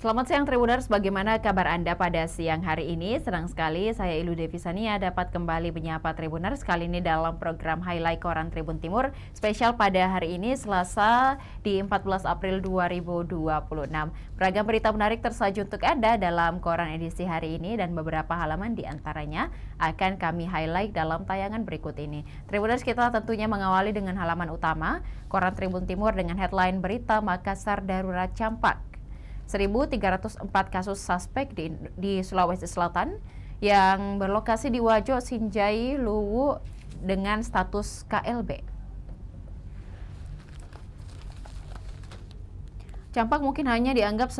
Selamat siang Tribuners, bagaimana kabar Anda pada siang hari ini? Senang sekali saya Ilu Devisania dapat kembali menyapa Tribuners kali ini dalam program Highlight Koran Tribun Timur spesial pada hari ini Selasa di 14 April 2026. Beragam berita menarik tersaji untuk Anda dalam koran edisi hari ini dan beberapa halaman diantaranya akan kami highlight dalam tayangan berikut ini. Tribuners, kita tentunya mengawali dengan halaman utama Koran Tribun Timur dengan headline berita Makassar darurat campak. 1.304 kasus suspek di Sulawesi Selatan yang berlokasi di Wajo, Sinjai, Luwu dengan status KLB. Campak mungkin hanya dianggap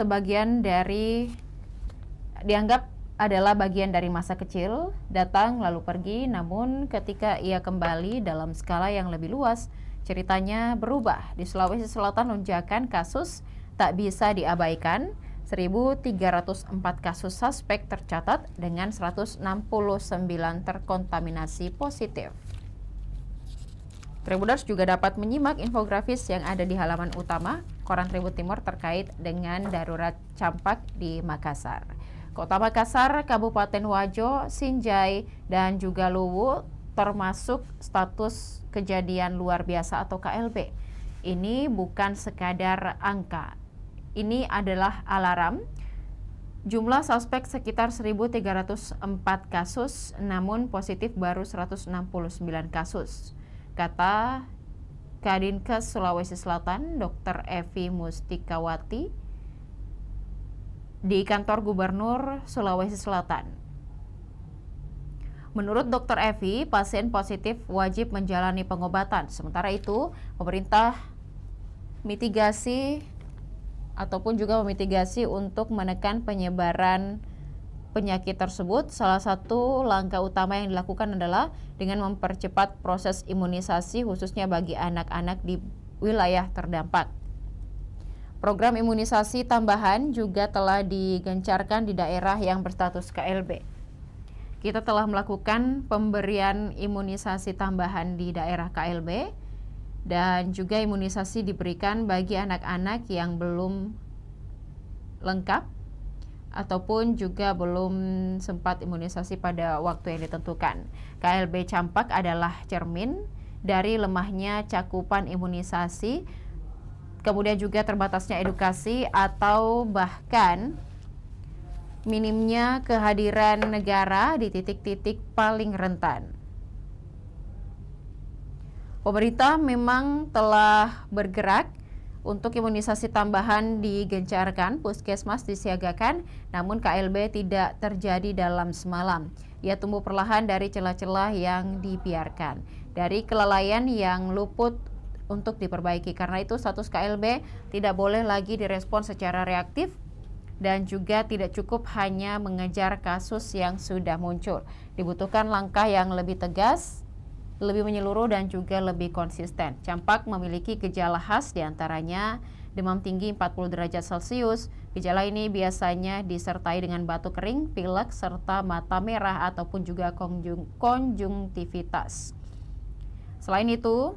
adalah bagian dari masa kecil, datang lalu pergi, namun ketika ia kembali dalam skala yang lebih luas, ceritanya berubah. Di Sulawesi Selatan lonjakan kasus tak bisa diabaikan. 1.304 kasus suspek tercatat dengan 169 terkontaminasi positif. Tribuners juga dapat menyimak infografis yang ada di halaman utama Koran Tribun Timur terkait dengan darurat campak di Makassar. Kota Makassar, Kabupaten Wajo, Sinjai, dan juga Luwu termasuk status kejadian luar biasa atau KLB. Ini bukan sekadar angka. Ini adalah alarm. Jumlah suspek sekitar 1.304 kasus, namun positif baru 169 kasus. Kata Kadinkes Sulawesi Selatan, Dr. Evi Mustikawati, di kantor Gubernur Sulawesi Selatan. Menurut Dr. Evi, pasien positif wajib menjalani pengobatan. Sementara itu, pemerintah memitigasi untuk menekan penyebaran penyakit tersebut. Salah satu langkah utama yang dilakukan adalah dengan mempercepat proses imunisasi khususnya bagi anak-anak di wilayah terdampak. Program imunisasi tambahan juga telah digencarkan di daerah yang berstatus KLB. Kita telah melakukan pemberian imunisasi tambahan di daerah KLB dan juga imunisasi diberikan bagi anak-anak yang belum lengkap ataupun juga belum sempat imunisasi pada waktu yang ditentukan. KLB campak adalah cermin dari lemahnya cakupan imunisasi, kemudian juga terbatasnya edukasi atau bahkan minimnya kehadiran negara di titik-titik paling rentan. Pemerintah memang telah bergerak untuk imunisasi tambahan digencarkan, puskesmas disiagakan, namun KLB tidak terjadi dalam semalam. Ia tumbuh perlahan dari celah-celah yang dibiarkan, dari kelalaian yang luput untuk diperbaiki. Karena itu status KLB tidak boleh lagi direspon secara reaktif dan juga tidak cukup hanya mengejar kasus yang sudah muncul. Dibutuhkan langkah yang lebih tegas, lebih menyeluruh dan juga lebih konsisten. Campak memiliki gejala khas diantaranya demam tinggi 40 derajat Celcius. Gejala ini biasanya disertai dengan batuk kering, pilek, serta mata merah ataupun juga konjungtivitas. Selain itu,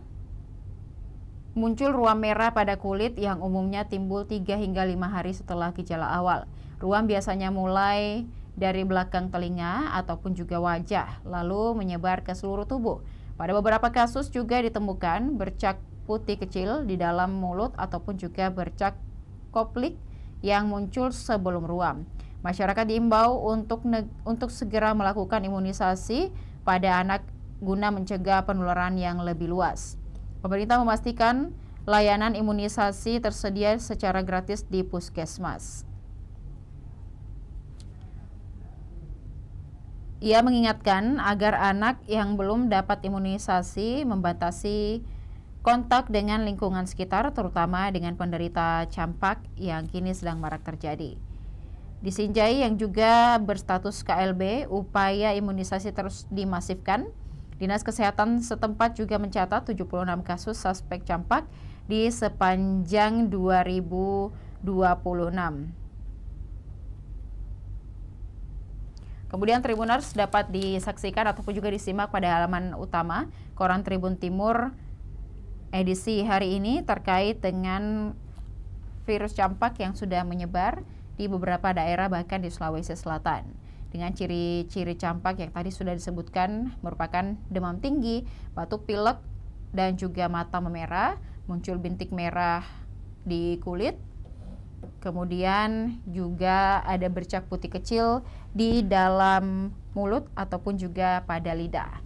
muncul ruam merah pada kulit yang umumnya timbul 3 hingga 5 hari setelah gejala awal. Ruam biasanya mulai dari belakang telinga ataupun juga wajah, lalu menyebar ke seluruh tubuh. Pada beberapa kasus juga ditemukan bercak putih kecil di dalam mulut ataupun juga bercak koplik yang muncul sebelum ruam. Masyarakat diimbau untuk segera melakukan imunisasi pada anak guna mencegah penularan yang lebih luas. Pemerintah memastikan layanan imunisasi tersedia secara gratis di puskesmas. Ia mengingatkan agar anak yang belum dapat imunisasi membatasi kontak dengan lingkungan sekitar, terutama dengan penderita campak yang kini sedang marak terjadi. Di Sinjai yang juga berstatus KLB, upaya imunisasi terus dimasifkan. Dinas Kesehatan setempat juga mencatat 76 kasus suspek campak di sepanjang 2026. Kemudian Tribuners dapat disaksikan ataupun juga disimak pada halaman utama Koran Tribun Timur edisi hari ini terkait dengan virus campak yang sudah menyebar di beberapa daerah bahkan di Sulawesi Selatan. Dengan ciri-ciri campak yang tadi sudah disebutkan merupakan demam tinggi, batuk pilek, dan juga mata memerah, muncul bintik merah di kulit, kemudian juga ada bercak putih kecil di dalam mulut ataupun juga pada lidah.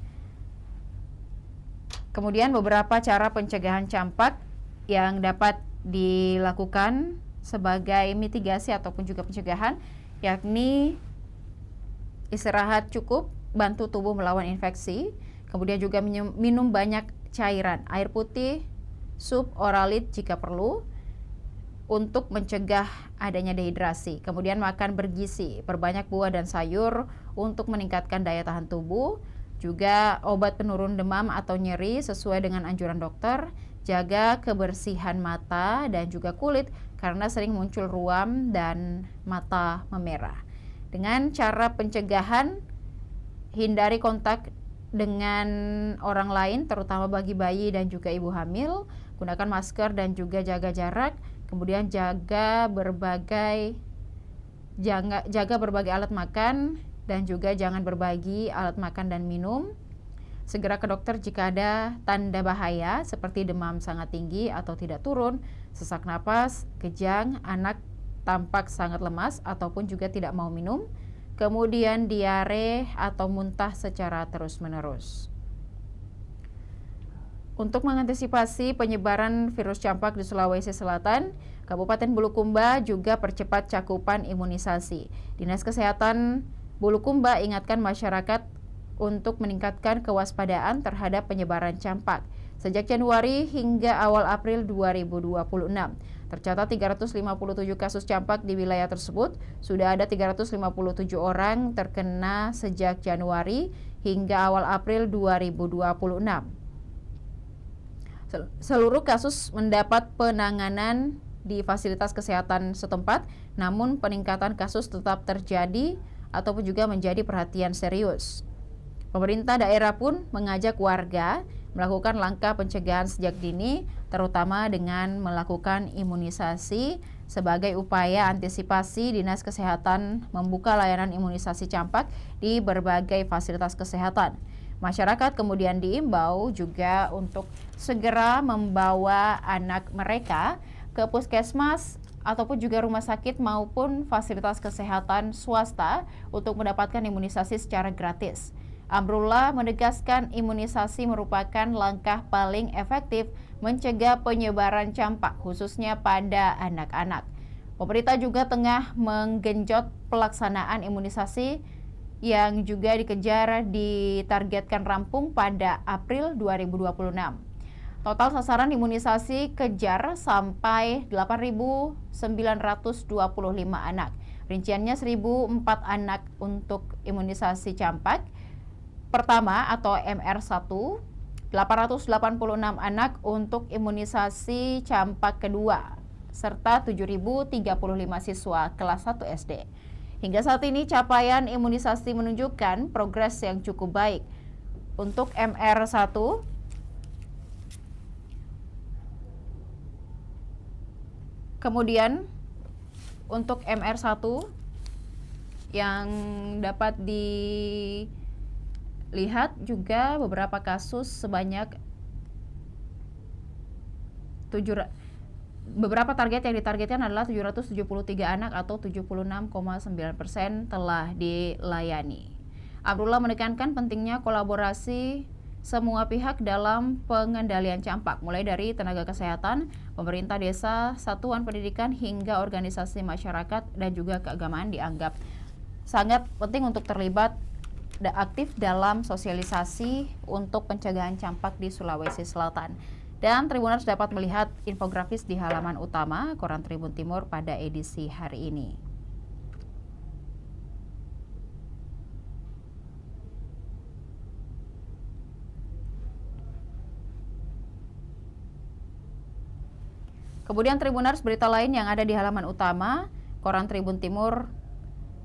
Kemudian beberapa cara pencegahan campak yang dapat dilakukan sebagai mitigasi ataupun juga pencegahan, yakni istirahat cukup, bantu tubuh melawan infeksi, kemudian juga minum banyak cairan, air putih, sup, oralit jika perlu untuk mencegah adanya dehidrasi. Kemudian makan bergizi, perbanyak buah dan sayur untuk meningkatkan daya tahan tubuh, juga obat penurun demam atau nyeri sesuai dengan anjuran dokter, jaga kebersihan mata dan juga kulit karena sering muncul ruam dan mata memerah. Dengan cara pencegahan, hindari kontak dengan orang lain terutama bagi bayi dan juga ibu hamil, gunakan masker dan juga jaga jarak, kemudian jaga berbagai alat makan dan juga jangan berbagi alat makan dan minum. Segera ke dokter jika ada tanda bahaya seperti demam sangat tinggi atau tidak turun, sesak napas, kejang, anak tampak sangat lemas ataupun juga tidak mau minum, kemudian diare atau muntah secara terus-menerus. Untuk mengantisipasi penyebaran virus campak di Sulawesi Selatan, Kabupaten Bulukumba juga percepat cakupan imunisasi. Dinas Kesehatan Bulukumba ingatkan masyarakat untuk meningkatkan kewaspadaan terhadap penyebaran campak. Sejak Januari hingga awal April 2026, tercatat 357 kasus campak di wilayah tersebut. Sudah ada 357 orang terkena sejak Januari hingga awal April 2026. Seluruh kasus mendapat penanganan di fasilitas kesehatan setempat, namun peningkatan kasus tetap terjadi ataupun juga menjadi perhatian serius. Pemerintah daerah pun mengajak warga melakukan langkah pencegahan sejak dini, terutama dengan melakukan imunisasi. Sebagai upaya antisipasi, Dinas Kesehatan membuka layanan imunisasi campak di berbagai fasilitas kesehatan. Masyarakat kemudian diimbau juga untuk segera membawa anak mereka ke puskesmas ataupun juga rumah sakit maupun fasilitas kesehatan swasta untuk mendapatkan imunisasi secara gratis. Amrullah menegaskan imunisasi merupakan langkah paling efektif mencegah penyebaran campak khususnya pada anak-anak. Pemerintah juga tengah menggenjot pelaksanaan imunisasi yang juga dikejar ditargetkan rampung pada April 2026. Total sasaran imunisasi kejar sampai 8.925 anak. Rinciannya 1.004 anak untuk imunisasi campak pertama atau MR1, 886 anak untuk imunisasi campak kedua, serta 7.035 siswa kelas 1 SD. Hingga saat ini capaian imunisasi menunjukkan progres yang cukup baik. Untuk MR1, kemudian untuk MR1 yang dapat dilihat juga beberapa kasus sebanyak beberapa target yang ditargetkan adalah 773 anak atau 76,9% telah dilayani. Abdullah menekankan pentingnya kolaborasi semua pihak dalam pengendalian campak, mulai dari tenaga kesehatan, pemerintah desa, satuan pendidikan, hingga organisasi masyarakat dan juga keagamaan dianggap sangat penting untuk terlibat aktif dalam sosialisasi untuk pencegahan campak di Sulawesi Selatan. Dan Tribuners dapat melihat infografis di halaman utama Koran Tribun Timur pada edisi hari ini. Kemudian Tribuners, berita lain yang ada di halaman utama Koran Tribun Timur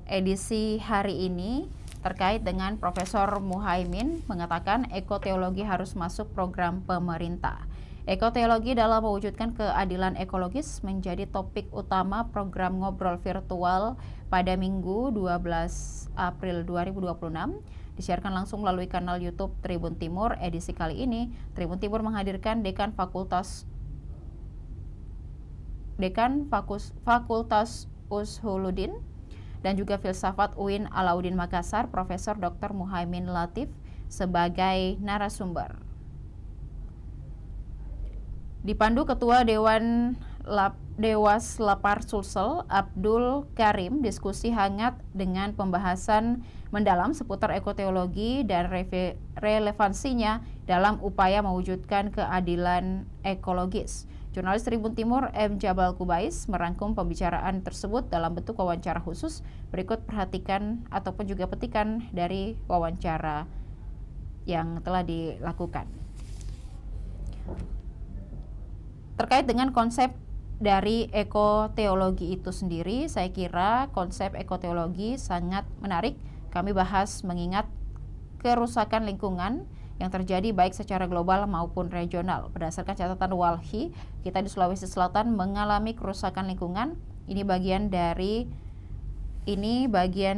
edisi hari ini terkait dengan Profesor Muhaimin mengatakan ekoteologi harus masuk program pemerintah. Ekoteologi dalam mewujudkan keadilan ekologis menjadi topik utama program ngobrol virtual pada Minggu 12 April 2026. Disiarkan langsung melalui kanal YouTube Tribun Timur. Edisi kali ini, Tribun Timur menghadirkan Dekan Fakultas Ushuluddin dan juga Filsafat UIN Alauddin Makassar, Profesor Dr. Muhaimin Latif sebagai narasumber. Dipandu Ketua Dewas Lapar Sulsel Abdul Karim, diskusi hangat dengan pembahasan mendalam seputar ekoteologi dan relevansinya dalam upaya mewujudkan keadilan ekologis. Jurnalis Tribun Timur M. Jabal Kubais merangkum pembicaraan tersebut dalam bentuk wawancara khusus. Berikut perhatikan ataupun juga petikan dari wawancara yang telah dilakukan. Terkait dengan konsep dari ekoteologi itu sendiri, saya kira konsep ekoteologi sangat menarik. Kami bahas mengingat kerusakan lingkungan yang terjadi baik secara global maupun regional. Berdasarkan catatan WALHI, kita di Sulawesi Selatan mengalami kerusakan lingkungan. Ini bagian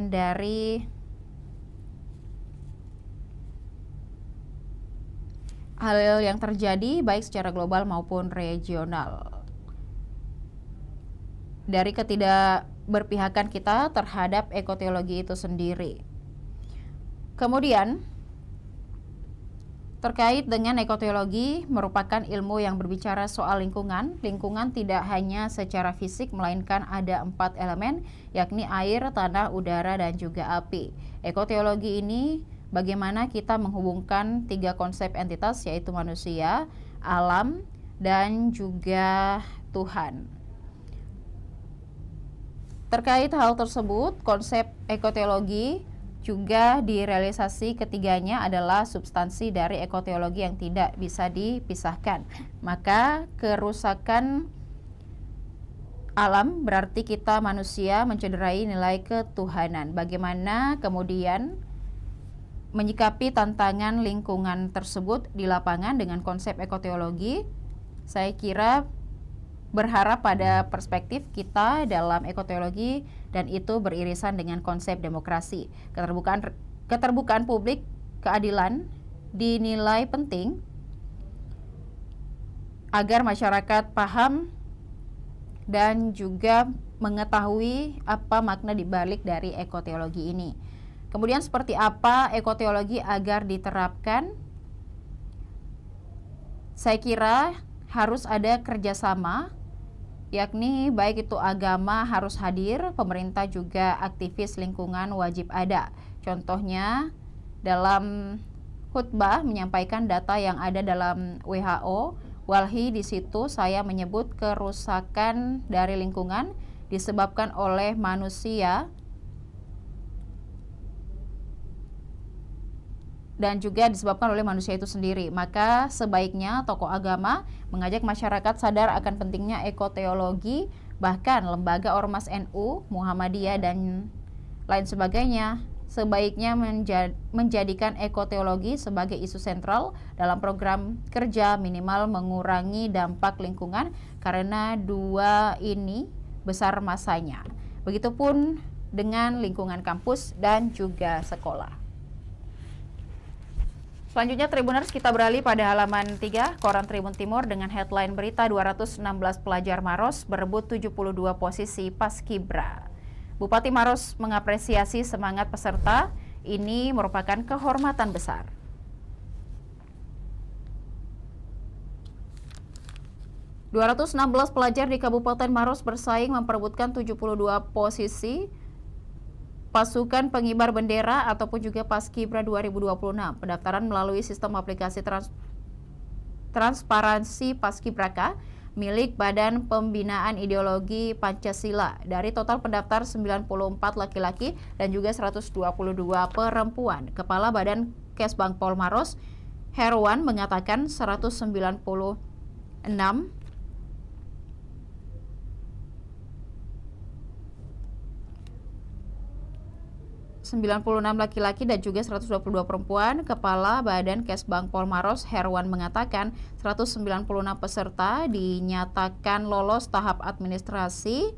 dari hal yang terjadi baik secara global maupun regional. Dari ketidakberpihakan kita terhadap ekoteologi itu sendiri. Kemudian, terkait dengan ekoteologi merupakan ilmu yang berbicara soal lingkungan. Lingkungan tidak hanya secara fisik, melainkan ada 4 elemen, yakni air, tanah, udara, dan juga api. Ekoteologi ini bagaimana kita menghubungkan 3 konsep entitas, yaitu manusia, alam, dan juga Tuhan. Terkait hal tersebut, konsep ekoteologi juga direalisasi ketiganya adalah substansi dari ekoteologi yang tidak bisa dipisahkan. Maka kerusakan alam berarti kita manusia mencederai nilai ketuhanan. Bagaimana kemudian menyikapi tantangan lingkungan tersebut di lapangan dengan konsep ekoteologi? Saya kira berharap pada perspektif kita dalam ekoteologi dan itu beririsan dengan konsep demokrasi. Keterbukaan publik, keadilan dinilai penting agar masyarakat paham dan juga mengetahui apa makna dibalik dari ekoteologi ini. Kemudian seperti apa ekoteologi agar diterapkan? Saya kira harus ada kerjasama, yakni baik itu agama harus hadir, pemerintah juga aktivis lingkungan wajib ada. Contohnya dalam khutbah menyampaikan data yang ada dalam WHO, WALHI di situ saya menyebut kerusakan dari lingkungan disebabkan oleh manusia dan juga disebabkan oleh manusia itu sendiri. Maka sebaiknya tokoh agama mengajak masyarakat sadar akan pentingnya ekoteologi, bahkan lembaga ormas NU, Muhammadiyah, dan lain sebagainya sebaiknya menjadikan ekoteologi sebagai isu sentral dalam program kerja, minimal mengurangi dampak lingkungan karena 2 ini besar masanya. Begitupun dengan lingkungan kampus dan juga sekolah. Selanjutnya Tribuners, kita beralih pada halaman 3 Koran Tribun Timur dengan headline berita 216 pelajar Maros berebut 72 posisi Paskibra. Bupati Maros mengapresiasi semangat peserta, ini merupakan kehormatan besar. ...216 pelajar di Kabupaten Maros bersaing memperebutkan 72 posisi pasukan pengibar bendera ataupun juga Paskibra 2026. Pendaftaran melalui sistem aplikasi transparansi Paskibraka milik Badan Pembinaan Ideologi Pancasila. Dari total pendaftar 94 laki-laki dan juga 122 perempuan. Kepala Badan Kesbangpol Maros, Herwan, mengatakan 196 laki-laki dan juga 122 perempuan. Kepala Badan Kesbang Polmaros Herwan mengatakan 196 peserta dinyatakan lolos tahap administrasi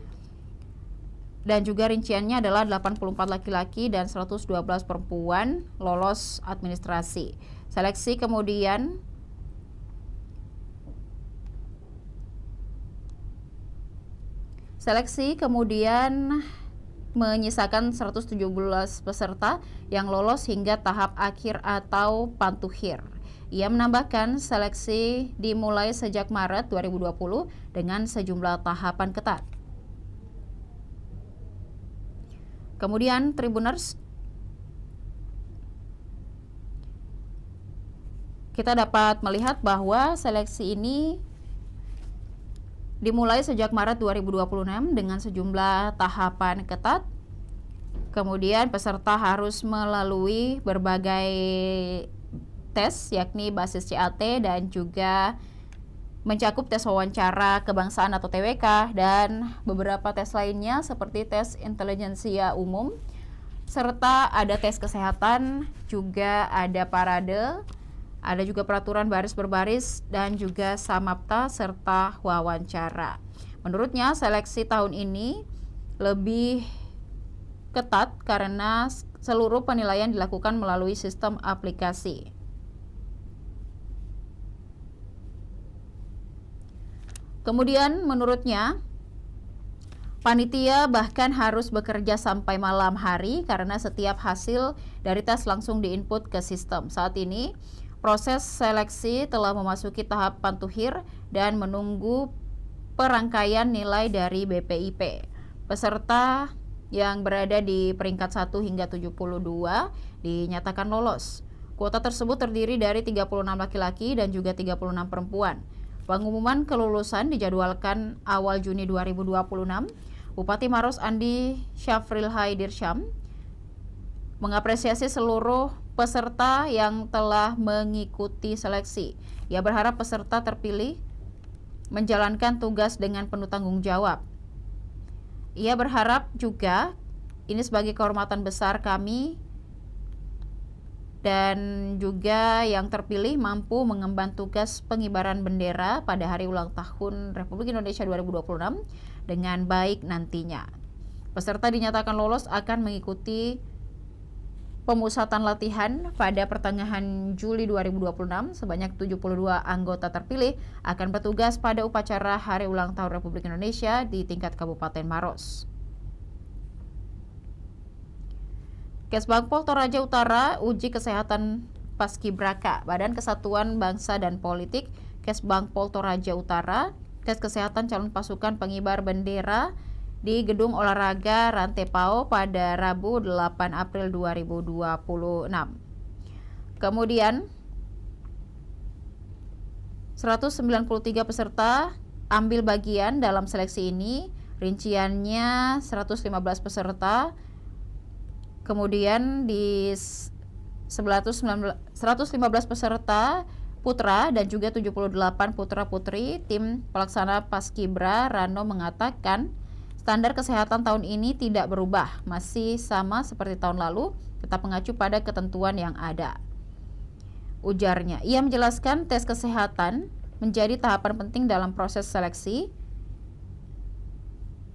dan juga rinciannya adalah 84 laki-laki dan 112 perempuan lolos administrasi. Seleksi kemudian menyisakan 117 peserta yang lolos hingga tahap akhir atau pantuhir. Ia menambahkan seleksi dimulai sejak Maret 2020 dengan sejumlah tahapan ketat. Kemudian Tribuners, kita dapat melihat bahwa seleksi ini dimulai sejak Maret 2026 dengan sejumlah tahapan ketat. Kemudian peserta harus melalui berbagai tes, yakni basis CAT dan juga mencakup tes wawancara kebangsaan atau TWK dan beberapa tes lainnya seperti tes intelijensia umum, serta ada tes kesehatan, juga ada parade, ada juga peraturan baris berbaris dan juga samapta serta wawancara. Menurutnya seleksi tahun ini lebih ketat karena seluruh penilaian dilakukan melalui sistem aplikasi. Kemudian menurutnya panitia bahkan harus bekerja sampai malam hari karena setiap hasil dari tes langsung diinput ke sistem. Saat ini proses seleksi telah memasuki tahap pantuhir dan menunggu perangkaian nilai dari BPIP. Peserta yang berada di peringkat 1 hingga 72 dinyatakan lolos. Kuota tersebut terdiri dari 36 laki-laki dan juga 36 perempuan. Pengumuman kelulusan dijadwalkan awal Juni 2026. Bupati Maros Andi Syafril Haidirsyam mengapresiasi seluruh peserta yang telah mengikuti seleksi. Ia berharap peserta terpilih menjalankan tugas dengan penuh tanggung jawab. Ia berharap juga ini sebagai kehormatan besar kami dan juga yang terpilih mampu mengemban tugas pengibaran bendera pada hari ulang tahun Republik Indonesia 2026 dengan baik nantinya. Peserta dinyatakan lolos akan mengikuti pemusatan latihan pada pertengahan Juli 2026. Sebanyak 72 anggota terpilih akan bertugas pada upacara Hari Ulang Tahun Republik Indonesia di tingkat Kabupaten Maros. Kesbangpol Toraja Utara uji kesehatan Paskibraka. Badan Kesatuan Bangsa dan Politik Kesbangpol Toraja Utara tes kesehatan calon pasukan pengibar bendera di Gedung Olahraga Rantepao pada Rabu 8 April 2026. Kemudian 193 peserta ambil bagian dalam seleksi ini. Rinciannya 115 peserta. Kemudian di 115 peserta putra dan juga 78 putra-putri. Tim pelaksana Paskibra Rano mengatakan standar kesehatan tahun ini tidak berubah, masih sama seperti tahun lalu, tetap mengacu pada ketentuan yang ada. Ujarnya, ia menjelaskan tes kesehatan menjadi tahapan penting dalam proses seleksi.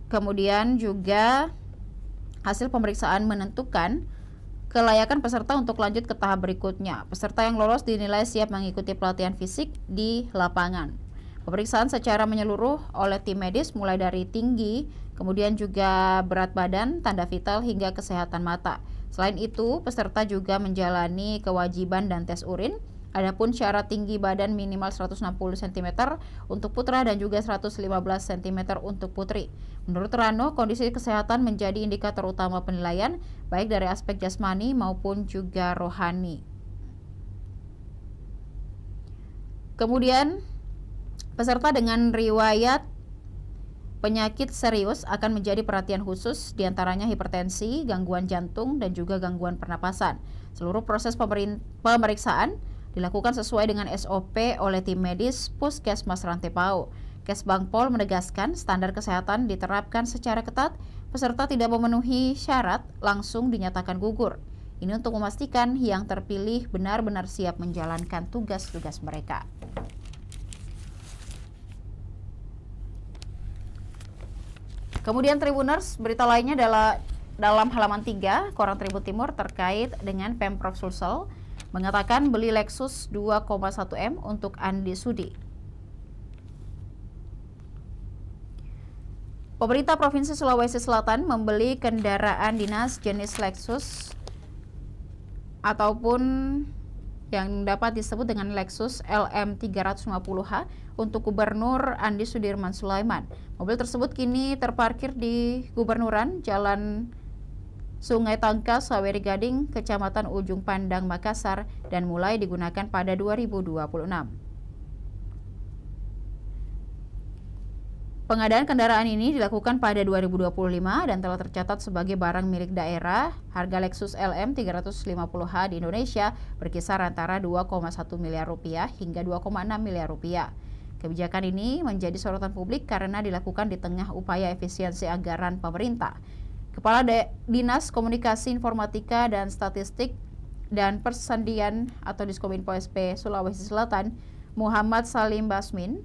Kemudian juga hasil pemeriksaan menentukan kelayakan peserta untuk lanjut ke tahap berikutnya. Peserta yang lolos dinilai siap mengikuti pelatihan fisik di lapangan. Pemeriksaan secara menyeluruh oleh tim medis mulai dari tinggi, kemudian juga berat badan, tanda vital hingga kesehatan mata. Selain itu, peserta juga menjalani kewajiban dan tes urin. Adapun syarat tinggi badan minimal 160 cm untuk putra dan juga 115 cm untuk putri. Menurut Rano, kondisi kesehatan menjadi indikator utama penilaian baik dari aspek jasmani maupun juga rohani. Kemudian, peserta dengan riwayat penyakit serius akan menjadi perhatian khusus, diantaranya hipertensi, gangguan jantung, dan juga gangguan pernapasan. Seluruh proses pemeriksaan dilakukan sesuai dengan SOP oleh tim medis Puskesmas Rantepao. Kesbangpol menegaskan standar kesehatan diterapkan secara ketat peserta tidak memenuhi syarat langsung dinyatakan gugur. Ini untuk memastikan yang terpilih benar-benar siap menjalankan tugas-tugas mereka. Kemudian Tribuners, berita lainnya adalah dalam halaman 3 Koran Tribun Timur terkait dengan Pemprov Sulsel mengatakan beli Lexus 2,1 M untuk Andi Sudi. Pemerintah Provinsi Sulawesi Selatan membeli kendaraan dinas jenis Lexus ataupun yang dapat disebut dengan Lexus LM 350H untuk Gubernur Andi Sudirman Sulaiman. Mobil tersebut kini terparkir di Gubernuran Jalan Sungai Tangkas, Saweri Gading, Kecamatan Ujung Pandang, Makassar, dan mulai digunakan pada 2026. Pengadaan kendaraan ini dilakukan pada 2025 dan telah tercatat sebagai barang milik daerah. Harga Lexus LM 350H di Indonesia berkisar antara 2,1 miliar rupiah hingga 2,6 miliar rupiah. Kebijakan ini menjadi sorotan publik karena dilakukan di tengah upaya efisiensi anggaran pemerintah. Kepala Dinas Komunikasi Informatika dan Statistik dan Persandian atau Diskominfo SP Sulawesi Selatan, Muhammad Salim Basmin,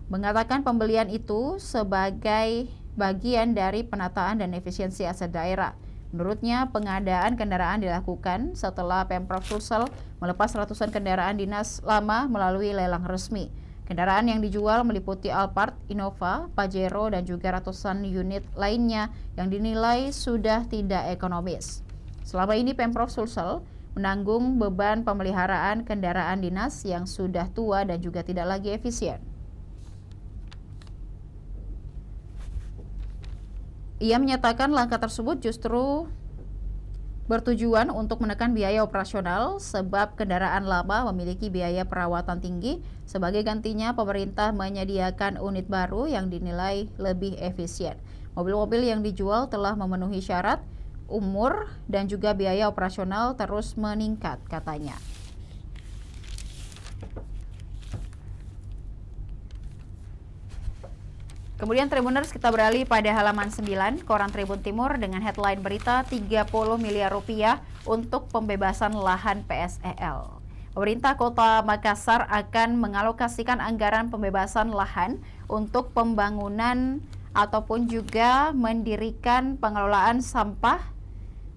mengatakan pembelian itu sebagai bagian dari penataan dan efisiensi aset daerah. Menurutnya, pengadaan kendaraan dilakukan setelah Pemprov Sulsel melepas ratusan kendaraan dinas lama melalui lelang resmi. Kendaraan yang dijual meliputi Alphard, Innova, Pajero, dan juga ratusan unit lainnya yang dinilai sudah tidak ekonomis. Selama ini Pemprov Sulsel menanggung beban pemeliharaan kendaraan dinas yang sudah tua dan juga tidak lagi efisien. Ia menyatakan langkah tersebut justru bertujuan untuk menekan biaya operasional sebab kendaraan lama memiliki biaya perawatan tinggi. Sebagai gantinya, pemerintah menyediakan unit baru yang dinilai lebih efisien. Mobil-mobil yang dijual telah memenuhi syarat, umur, dan juga biaya operasional terus meningkat, katanya. Kemudian Tribuners, kita beralih pada halaman 9 Koran Tribun Timur dengan headline berita 30 miliar rupiah untuk pembebasan lahan PSEL. Pemerintah Kota Makassar akan mengalokasikan anggaran pembebasan lahan untuk pembangunan ataupun juga mendirikan pengelolaan sampah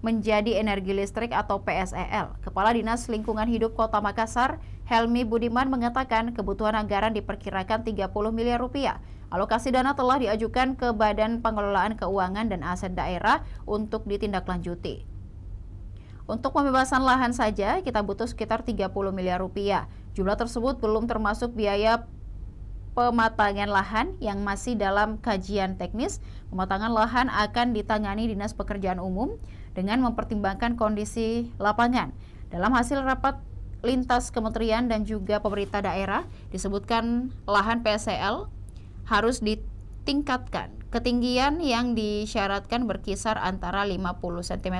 menjadi energi listrik atau PSEL. Kepala Dinas Lingkungan Hidup Kota Makassar, Helmi Budiman, mengatakan kebutuhan anggaran diperkirakan 30 miliar rupiah. Alokasi dana telah diajukan ke Badan Pengelolaan Keuangan dan Aset Daerah untuk ditindaklanjuti. Untuk pembebasan lahan saja kita butuh sekitar 30 miliar rupiah. Jumlah tersebut belum termasuk biaya pematangan lahan yang masih dalam kajian teknis. Pematangan lahan akan ditangani Dinas Pekerjaan Umum dengan mempertimbangkan kondisi lapangan. Dalam hasil rapat lintas kementerian dan juga pemerintah daerah disebutkan lahan PSEL harus ditingkatkan. Ketinggian yang disyaratkan berkisar antara 50 cm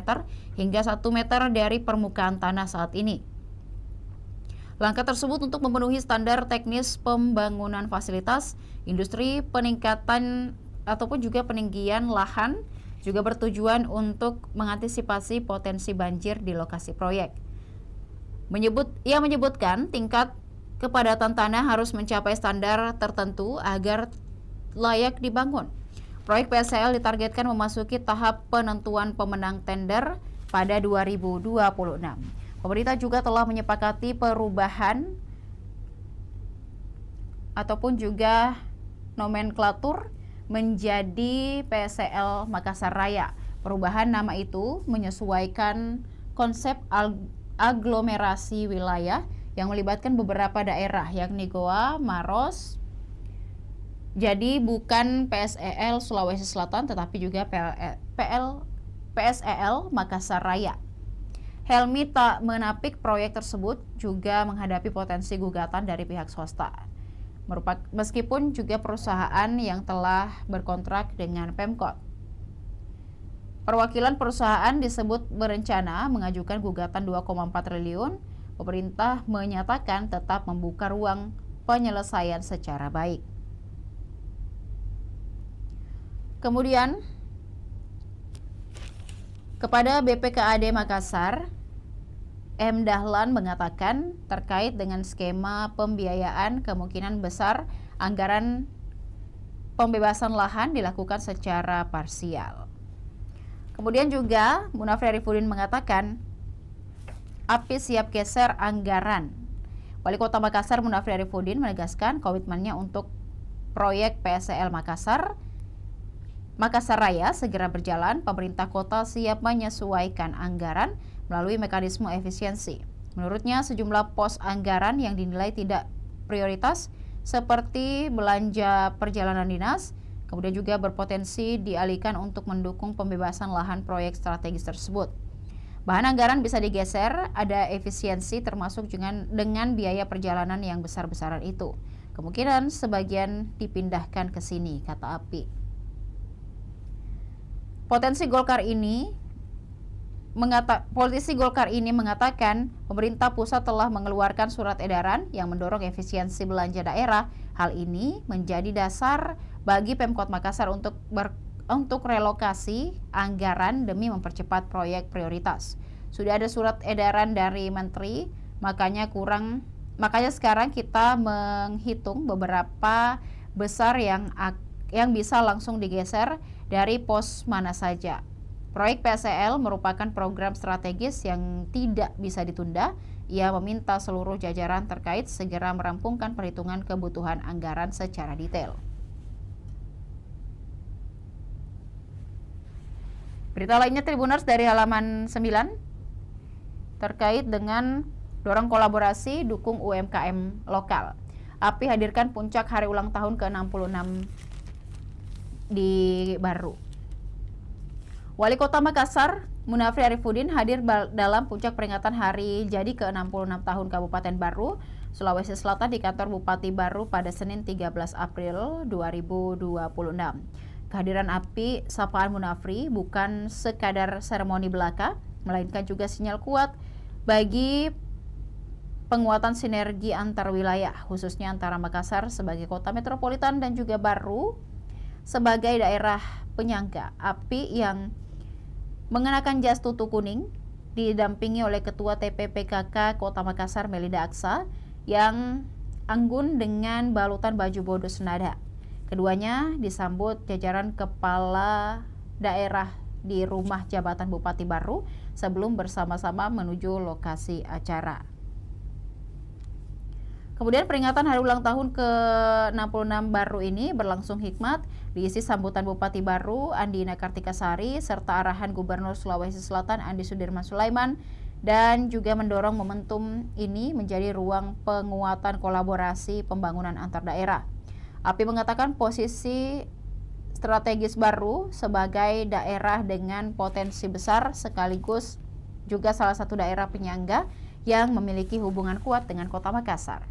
hingga 1 meter dari permukaan tanah saat ini. Langkah tersebut untuk memenuhi standar teknis pembangunan fasilitas, industri, peningkatan ataupun juga peninggian lahan juga bertujuan untuk mengantisipasi potensi banjir di lokasi proyek. Ia menyebutkan tingkat kepadatan tanah harus mencapai standar tertentu agar layak dibangun. Proyek PSEL ditargetkan memasuki tahap penentuan pemenang tender pada 2026. Pemerintah juga telah menyepakati perubahan ataupun juga nomenklatur menjadi PSEL Makassar Raya. Perubahan nama itu menyesuaikan konsep aglomerasi wilayah yang melibatkan beberapa daerah yakni Goa, Maros. Jadi bukan PSEL Sulawesi Selatan tetapi juga PSEL Makassar Raya. Helmi tak menapik proyek tersebut juga menghadapi potensi gugatan dari pihak swasta. Meskipun juga perusahaan yang telah berkontrak dengan Pemkot. Perwakilan perusahaan disebut berencana mengajukan gugatan 2,4 triliun. Pemerintah menyatakan tetap membuka ruang penyelesaian secara baik. Kemudian, Kepada BPKAD Makassar, M. Dahlan mengatakan terkait dengan skema pembiayaan kemungkinan besar anggaran pembebasan lahan dilakukan secara parsial. Kemudian juga Munafri Arifudin mengatakan API siap geser anggaran. Wali Kota Makassar Munafri Arifudin menegaskan komitmennya untuk proyek PSEL Makassar Raya segera berjalan. Pemerintah kota siap menyesuaikan anggaran melalui mekanisme efisiensi. Menurutnya sejumlah pos anggaran yang dinilai tidak prioritas seperti belanja perjalanan dinas, kemudian juga berpotensi dialihkan untuk mendukung pembebasan lahan proyek strategis tersebut. Bahan anggaran bisa digeser, ada efisiensi termasuk dengan biaya perjalanan yang besar-besaran itu. Kemungkinan sebagian dipindahkan ke sini, kata API. Politisi Golkar ini mengatakan pemerintah pusat telah mengeluarkan surat edaran yang mendorong efisiensi belanja daerah. Hal ini menjadi dasar bagi Pemkot Makassar untuk relokasi anggaran demi mempercepat proyek prioritas. Sudah ada surat edaran dari menteri, makanya sekarang kita menghitung beberapa besar yang bisa langsung digeser dari pos mana saja. Proyek PSEL merupakan program strategis yang tidak bisa ditunda. Ia meminta seluruh jajaran terkait segera merampungkan perhitungan kebutuhan anggaran secara detail. Berita lainnya Tribuners dari halaman 9 terkait dengan dorong kolaborasi dukung UMKM lokal. API hadirkan puncak hari ulang tahun ke-66 di Baru. Wali Kota Makassar, Munafri Arifudin hadir dalam puncak peringatan hari jadi ke-66 tahun Kabupaten Baru, Sulawesi Selatan di kantor Bupati Baru pada Senin 13 April 2026. Kehadiran API sapaan Munafri bukan sekadar seremoni belaka, melainkan juga sinyal kuat bagi penguatan sinergi antar wilayah, khususnya antara Makassar sebagai kota metropolitan dan juga Baru sebagai daerah penyangga. API yang mengenakan jas tutu kuning didampingi oleh Ketua TPPKK Kota Makassar Melinda Aksa yang anggun dengan balutan baju bodo senada. Keduanya disambut jajaran kepala daerah di rumah jabatan Bupati Baru sebelum bersama-sama menuju lokasi acara. Kemudian peringatan hari ulang tahun ke-66 Baru ini berlangsung hikmat, diisi sambutan Bupati Baru Andina Kartikasari serta arahan Gubernur Sulawesi Selatan Andi Sudirman Sulaiman, dan juga mendorong momentum ini menjadi ruang penguatan kolaborasi pembangunan antar daerah. API mengatakan posisi strategis Baru sebagai daerah dengan potensi besar sekaligus juga salah satu daerah penyangga yang memiliki hubungan kuat dengan Kota Makassar.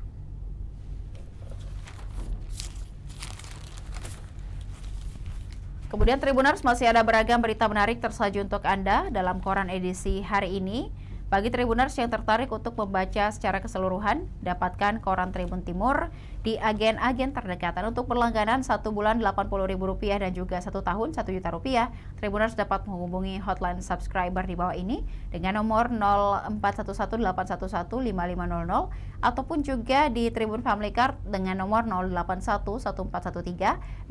Kemudian Tribuners, masih ada beragam berita menarik tersaji untuk Anda dalam koran edisi hari ini. Bagi Tribuners yang tertarik untuk membaca secara keseluruhan, dapatkan koran Tribun Timur di agen-agen terdekat. Dan untuk berlangganan 1 bulan Rp80.000 dan juga 1 tahun Rp1.000.000, Tribuners dapat menghubungi hotline subscriber di bawah ini dengan nomor 0411811500 ataupun juga di Tribun Family Card dengan nomor 0811413555.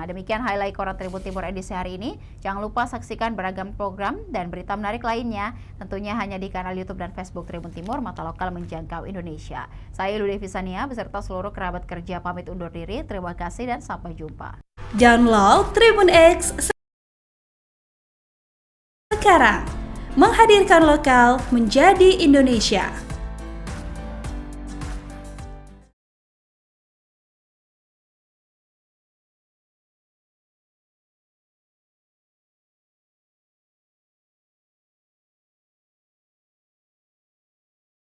Demikian highlight koran Tribun Timur edisi hari ini. Jangan lupa saksikan beragam program dan berita menarik lainnya, tentunya hanya di kanal YouTube dan Facebook Tribun Timur, mata lokal menjangkau Indonesia. Saya Lulu Devisania beserta seluruh kerabat kerja pamit undur diri. Terima kasih dan sampai jumpa. Download Tribun X sekarang, menghadirkan lokal menjadi Indonesia.